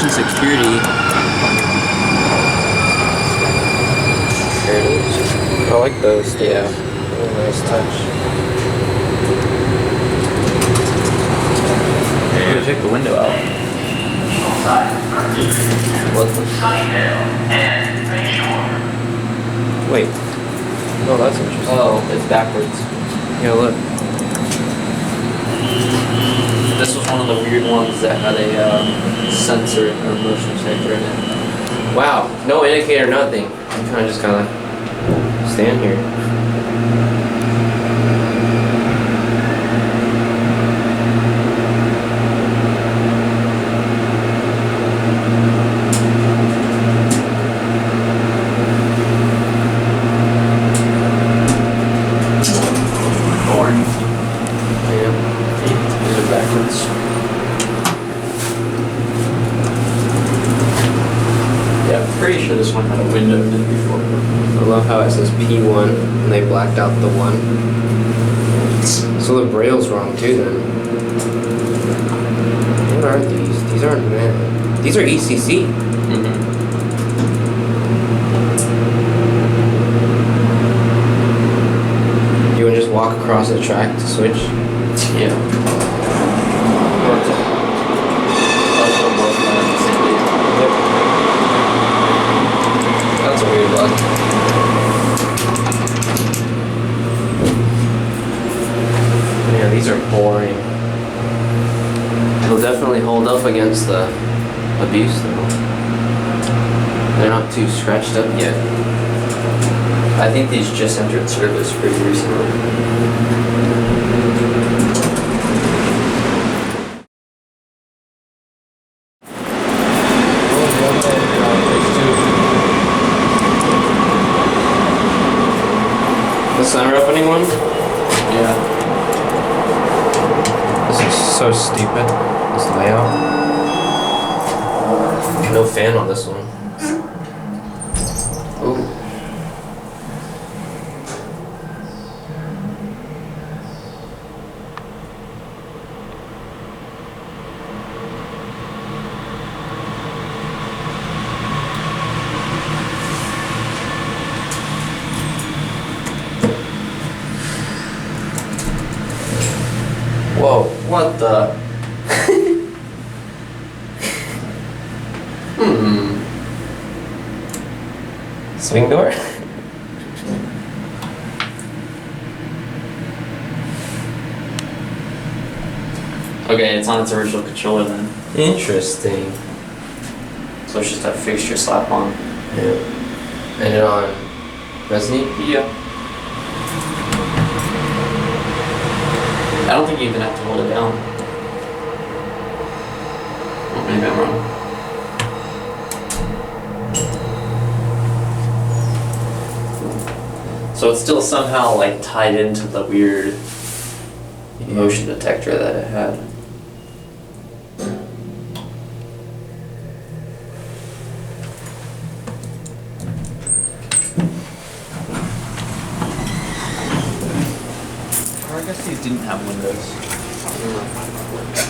Mission security. There it is. I like those. Yeah. Really nice touch. I'm gonna check the window out. What the? Wait. No, that's interesting. Oh, it's backwards. Yeah, look. This was one of the weird ones that had a sensor or motion detector in it. Wow, no indicator, nothing. I'm kind of just kind of stand here. Pretty sure this one had a window in it before. I love how it says P1 and they blacked out the 1. So the braille's wrong too then. What are these? These aren't men. These are ECC. You would just walk across the track to switch? Yeah. That's a weird luck. Yeah, these are boring. It'll definitely hold up against the abuse though. They're not too scratched up yet. I think these just entered service pretty recently. The center opening one? Yeah. This is so stupid. This layout. No fan on this one. Ooh. Whoa, what the? Swing door? Okay, it's on its original controller then. Interesting. So it's just a fixture slap on. Yeah. And it on Resident? Yeah. I don't think you even have to hold it down. Oh, maybe I'm wrong. So it's still somehow like tied into the weird motion detector that it had. Or I guess these didn't have windows. I don't know if that works.